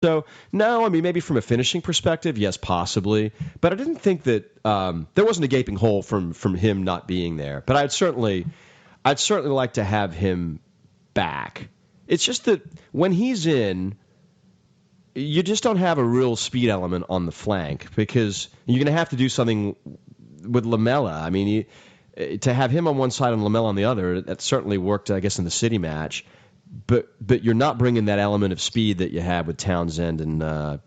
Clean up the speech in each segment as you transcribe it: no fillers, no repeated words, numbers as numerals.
So, no, I mean, maybe from a finishing perspective, yes, possibly. But I didn't think that there wasn't a gaping hole from him not being there. But I'd certainly like to have him back. It's just that when he's in, you just don't have a real speed element on the flank because you're going to have to do something with Lamella. I mean, to have him on one side and Lamella on the other, that certainly worked, I guess, in the City match. But you're not bringing that element of speed that you have with Townsend and or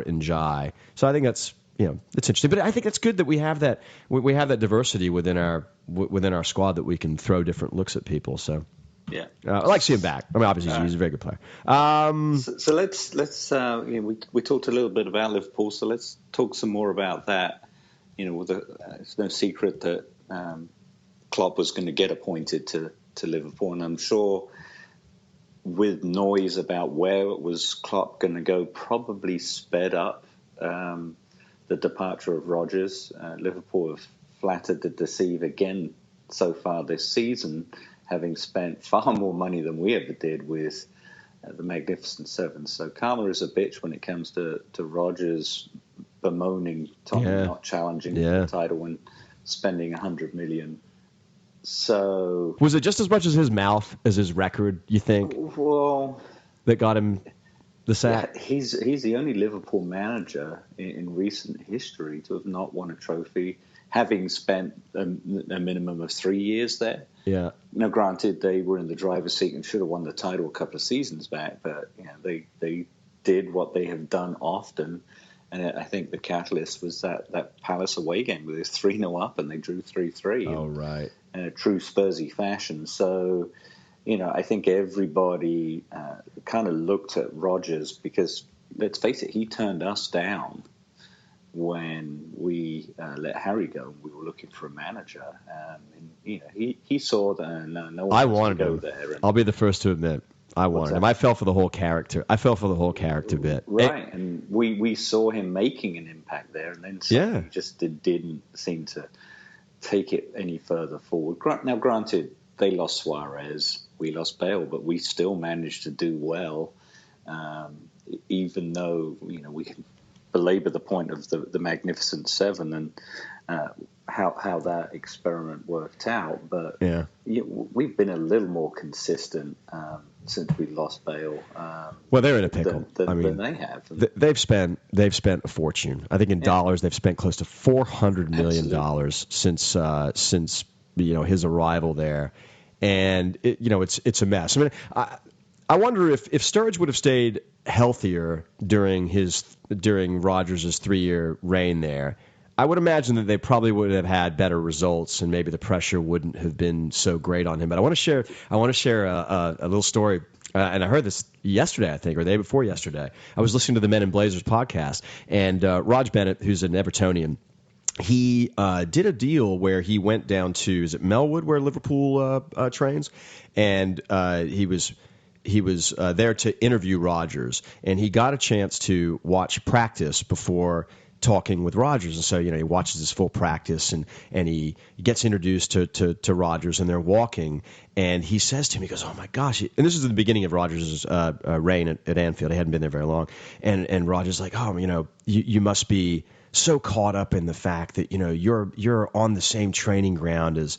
Njai. So I think that's it's interesting. But I think it's good that we have that diversity within our squad that we can throw different looks at people. So yeah, I like to see him back. I mean, obviously he's a very good player. So let's we talked a little bit about Liverpool. So let's talk some more about that. It's no secret that Klopp was going to get appointed to Liverpool, and I'm sure with noise about where it was Klopp going to go, probably sped up the departure of Rodgers. Liverpool have flattered to deceive again so far this season, having spent far more money than we ever did with the Magnificent Seven. So karma is a bitch when it comes to Rodgers bemoaning Tottenham not challenging for the title and spending 100 million. So was it just as much as his mouth as his record, you think? Well, that got him the sack. Yeah, he's the only Liverpool manager in recent history to have not won a trophy, having spent a minimum of 3 years there. Yeah. Now, granted, they were in the driver's seat and should have won the title a couple of seasons back, but they did what they have done often. And I think the catalyst was that Palace away game where they was 3-0 up and they drew 3-3. Oh, right. In a true Spursy fashion. So, I think everybody kind of looked at Rodgers because, let's face it, he turned us down when we let Harry go. We were looking for a manager. And, he saw that no one I wanted to go him. there. I'll be the first to admit. I wanted him. I fell for the whole character. Bit. Right, and we saw him making an impact there, and then he just didn't seem to take it any further forward. Now, granted, they lost Suarez, we lost Bale, but we still managed to do well, even though we can belabor the point of the Magnificent Seven and how that experiment worked out. But we've been a little more consistent since we lost Bale. Well, they're in a pickle. Than they have. They've spent a fortune. I think in dollars they've spent close to $400 million since his arrival there, and it's a mess. I mean, I wonder if Sturridge would have stayed healthier during Rodgers' 3-year reign there. I would imagine that they probably would have had better results, and maybe the pressure wouldn't have been so great on him. But I want to share a little story, and I heard this yesterday, I think, or the day before yesterday. I was listening to the Men in Blazers podcast, and Raj Bennett, who's an Evertonian, he did a deal where he went down to, is it Melwood, where Liverpool trains, and he was there to interview Rodgers, and he got a chance to watch practice before talking with Rodgers. And so, he watches his full practice and he gets introduced to Rodgers, and they're walking, and he says to him, he goes, "Oh my gosh." And this is the beginning of Rodgers' reign at Anfield. He hadn't been there very long. And Rodgers like, "Oh, you must be so caught up in the fact that you're on the same training ground as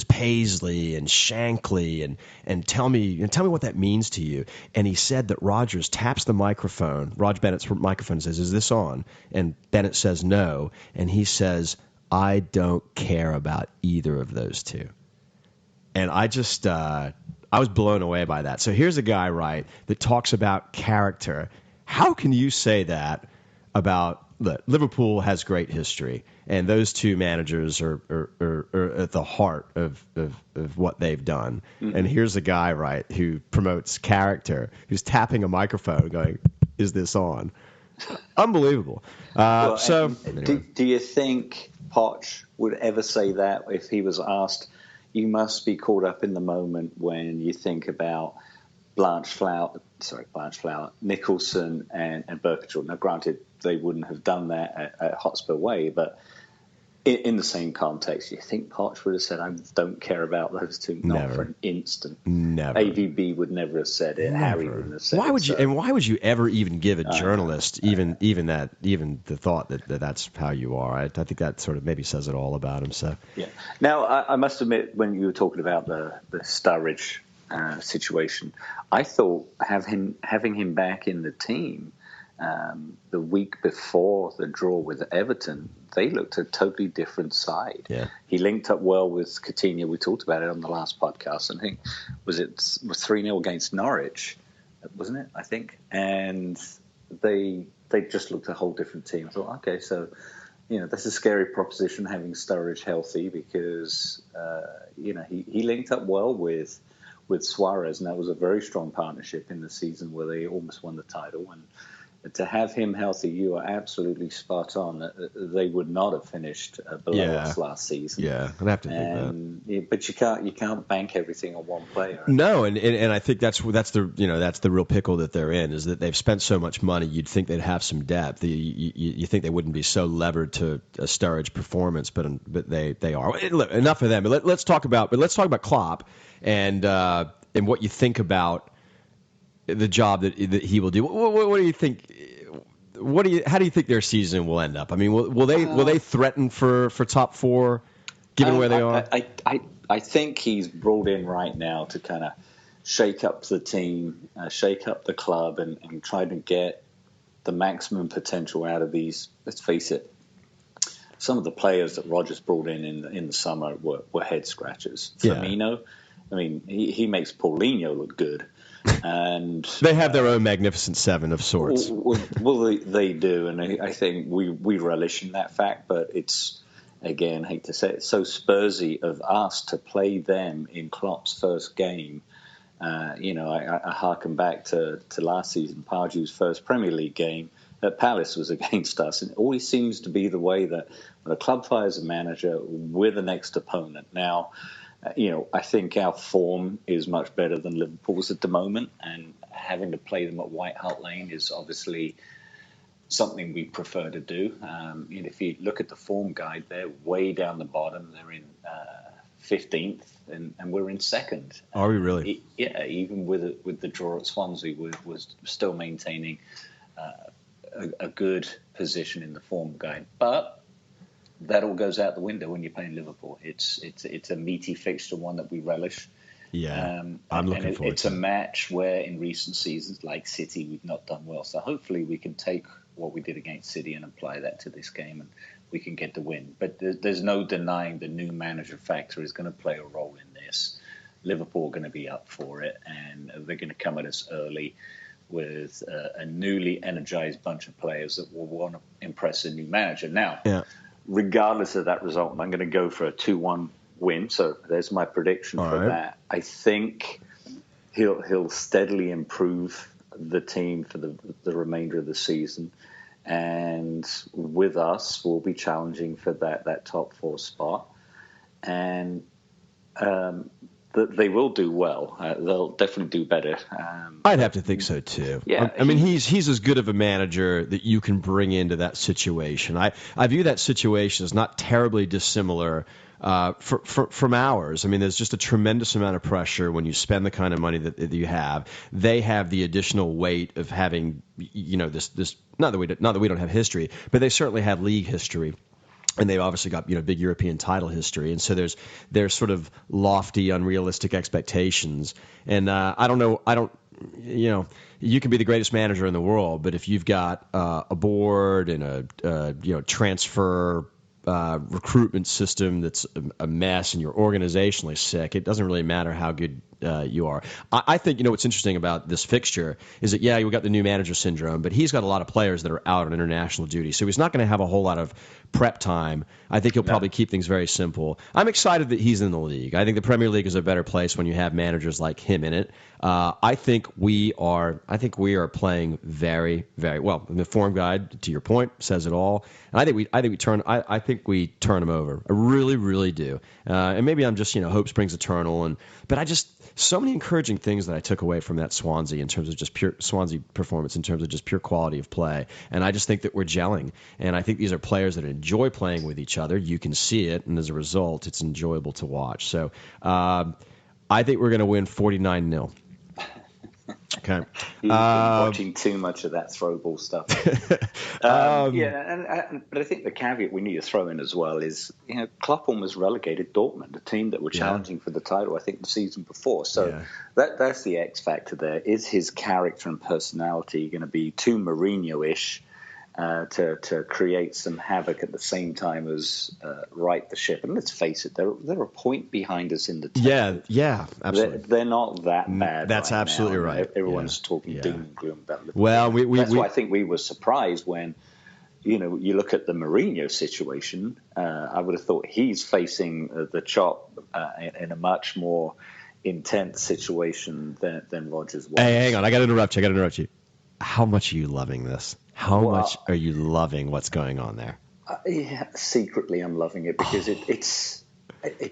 Paisley and Shankly, and tell me what that means to you." And he said that Rodgers taps the microphone, Raj Bennett's microphone, says, "Is this on?" And Bennett says no, and he says, "I don't care about either of those two." And I just I was blown away by that. So here's a guy, right, that talks about character. How can you say that about Liverpool has great history, and those two managers are at the heart of what they've done. Mm-hmm. And here's a guy, right, who promotes character, who's tapping a microphone going, "Is this on?" Unbelievable. Do you think Poch would ever say that if he was asked? You must be caught up in the moment when you think about Blanchflower, Nicholson and Berkshire. Now, granted, they wouldn't have done that at Hotspur Way, but In the same context, you think Poch would have said, "I don't care about those two"? Not Never. for an instant. Never. AVB would never have said it. Never. Harry wouldn't have said why it. Would you? And why would you ever even give a journalist even the thought that that's how you are? I think that sort of maybe says it all about him. So yeah. Now I must admit, when you were talking about the Sturridge situation, I thought having him back in the team the week before the draw with Everton, they looked a totally different side. Yeah. He linked up well with Coutinho. We talked about it on the last podcast. I think was 3-0 against Norwich, wasn't it? I think, and they just looked a whole different team. I thought, okay, so that's a scary proposition having Sturridge healthy because he linked up well with Suarez, and that was a very strong partnership in the season where they almost won the title. And to have him healthy, you are absolutely spot on. They would not have finished below us last season. Yeah, I'd have to think that. But you can't bank everything on one player. No, and I think that's the real pickle that they're in, is that they've spent so much money. You'd think they'd have some depth. You think they wouldn't be so levered to a Sturridge performance, but they are. Look, enough of them. But let's talk about Klopp and what you think about the job that he will do. What do you think? How do you think their season will end up? I mean, will they threaten for top four, given where they are? I think he's brought in right now to kind of shake up the team, shake up the club, and try to get the maximum potential out of these. Let's face it, some of the players that Rodgers brought in the summer were head scratchers. Firmino, I mean, he makes Paulinho look good. And they have their own magnificent seven of sorts. Well, they do, and I think we relish in that fact. But it's, again, I hate to say it, so Spursy of us to play them in Klopp's first game. I harken back to last season, Pardew's first Premier League game at Palace was against us, and it always seems to be the way that when a club fires a manager, we're the next opponent. Now, I think our form is much better than Liverpool's at the moment, and having to play them at White Hart Lane is obviously something we prefer to do. If you look at the form guide, they're way down the bottom. They're in 15th, and we're in second. Are we really? Yeah, even with the draw at Swansea, we're still maintaining a good position in the form guide. But that all goes out the window when you're playing Liverpool. It's a meaty fixture, one that we relish. Yeah, I'm looking forward to it. It's a match where in recent seasons, like City, we've not done well. So hopefully we can take what we did against City and apply that to this game, and we can get the win. But there's no denying the new manager factor is going to play a role in this. Liverpool are going to be up for it, and they're going to come at us early with a newly energized bunch of players that will want to impress a new manager. Now, regardless of that result, I'm going to go for a 2-1 win. So there's my prediction for that. I think he'll steadily improve the team for the remainder of the season. And with us, we'll be challenging for that top four spot. And they will do well. They'll definitely do better. I'd have to think so too. Yeah, I mean, he's as good of a manager that you can bring into that situation. I view that situation as not terribly dissimilar from ours. I mean, there's just a tremendous amount of pressure when you spend the kind of money that you have. They have the additional weight of having, this. Not that we don't have history, but they certainly have league history. And they've obviously got big European title history, and so there's sort of lofty, unrealistic expectations. And I don't know, you can be the greatest manager in the world, but if you've got a board and a transfer recruitment system that's a mess and you're organizationally sick, it doesn't really matter how good you are. I think what's interesting about this fixture is that we got the new manager syndrome, but he's got a lot of players that are out on international duty, so he's not going to have a whole lot of prep time. I think he'll probably keep things very simple. I'm excited that he's in the league. I think the Premier League is a better place when you have managers like him in it. I think we are playing very, very well. The form guide, to your point, says it all. And I think we turn them over. I really, really do. And maybe I'm just hope springs eternal. But so many encouraging things that I took away from that Swansea in terms of just pure Swansea performance, in terms of just pure quality of play. And I just think that we're gelling. And I think these are players that enjoy playing with each other. You can see it, and as a result, it's enjoyable to watch. So I think we're going to win 49-0. Okay. You've been watching too much of that throw ball stuff. But I think the caveat we need to throw in as well is, Klopp almost relegated Dortmund, a team that were challenging for the title, I think, the season before. So that's the X factor there. Is his character and personality going to be too Mourinho-ish to create some havoc at the same time as right the ship? And let's face it, they're a point behind us in the table. Yeah, absolutely. They're not that bad. That's right absolutely now. right. Everyone's talking doom and gloom about Liverpool. Well, that's why I think we were surprised when, you look at the Mourinho situation. I would have thought he's facing the chop in a much more intense situation than Rodgers was. Hey, hang on. I got to interrupt you. How much are you loving this? How much are you loving what's going on there? Secretly, I'm loving it because it's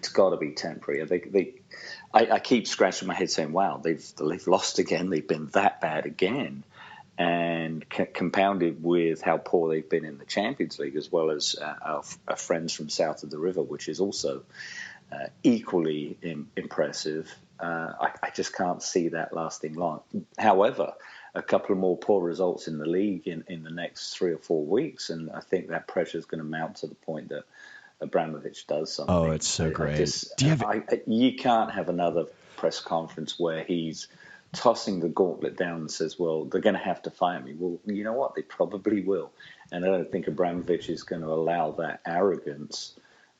got to be temporary. I keep scratching my head saying, "Wow, they've lost again. They've been that bad again," and compounded with how poor they've been in the Champions League, as well as our friends from south of the river, which is also equally impressive. I just can't see that lasting long. However, a couple of more poor results in the league in the next 3 or 4 weeks, and I think that pressure is going to mount to the point that Abramovich does something. Oh, it's so great. You can't have another press conference where he's tossing the gauntlet down and says, well, they're going to have to fire me. Well, you know what? They probably will. And I don't think Abramovich is going to allow that arrogance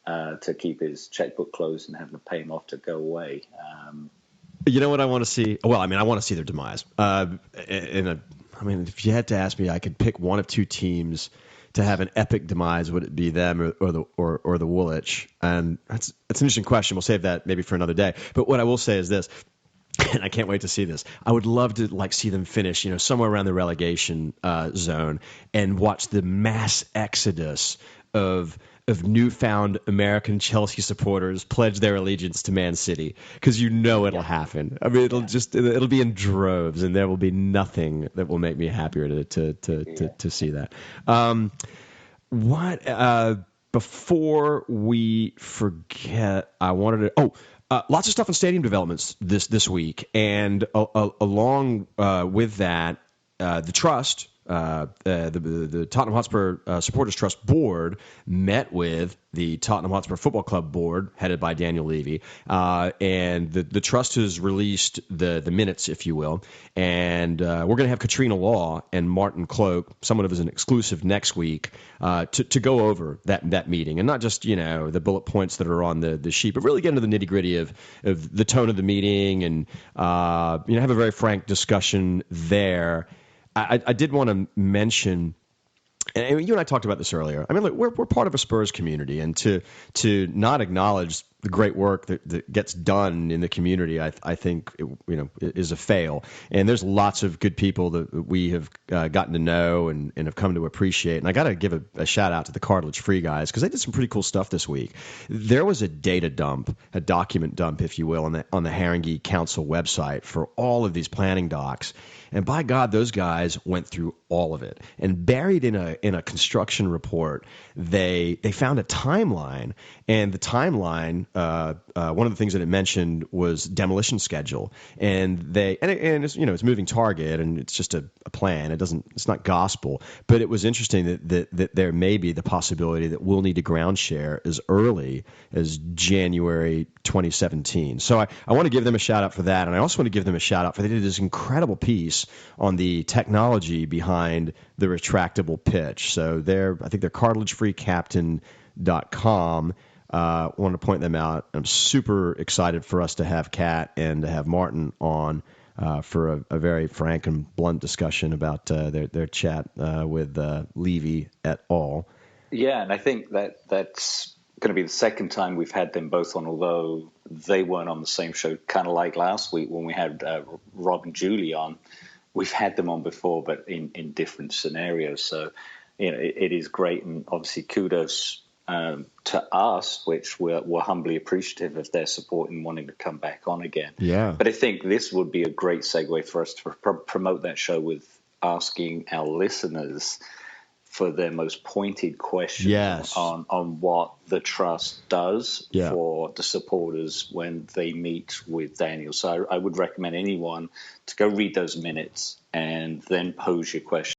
to keep his checkbook closed and having to pay him off to go away. You know what I want to see? Well, I want to see their demise. If you had to ask me, I could pick one of two teams to have an epic demise. Would it be them or the Woolwich? And that's an interesting question. We'll save that maybe for another day. But what I will say is this, and I can't wait to see this. I would love to see them finish, somewhere around the relegation zone, and watch the mass exodus of newfound American Chelsea supporters pledge their allegiance to Man City, because it'll happen. It'll be in droves, and there will be nothing that will make me happier to see that. Before we forget, I wanted to lots of stuff on stadium developments this week, and along with that, the trust. The Tottenham Hotspur Supporters Trust Board met with the Tottenham Hotspur Football Club Board, headed by Daniel Levy, and the trust has released the minutes, if you will, and we're going to have Katrina Law and Martin Cloak, somewhat of as an exclusive, next week to go over that meeting, and not just the bullet points that are on the sheet, but really get into the nitty gritty of the tone of the meeting, and have a very frank discussion there. I did want to mention, and you and I talked about this earlier. We're part of a Spurs community, and to not acknowledge the great work that gets done in the community, I think is a fail. And there's lots of good people that we have gotten to know and have come to appreciate. And I got to give a shout out to the Cartilage Free guys, because they did some pretty cool stuff this week. There was a data dump, a document dump, if you will, on the Haringey Council website for all of these planning docs. And by God, those guys went through all of it. And buried in a construction report, they found a timeline. And the timeline, one of the things that it mentioned was demolition schedule. And it's moving target, and it's just a plan. It's not gospel. But it was interesting that there may be the possibility that we'll need to ground share as early as January 2017. So I want to give them a shout out for that. And I also want to give them a shout out for they did this incredible piece on the technology behind the retractable pitch. So I think they're cartilagefreecaptain.com. Want to point them out. I'm super excited for us to have Kat and to have Martin on for a very frank and blunt discussion about their chat with Levy et al. Yeah, and I think that's going to be the second time we've had them both on, although they weren't on the same show, kind of like last week when we had Rob and Julie on. We've had them on before, but in different scenarios. So, it is great. And obviously kudos to us, which we're humbly appreciative of their support and wanting to come back on again. Yeah. But I think this would be a great segue for us to promote that show with asking our listeners for their most pointed questions Yes. on what the trust does Yeah. for the supporters when they meet with Daniel. So I would recommend anyone to go read those minutes and then pose your question.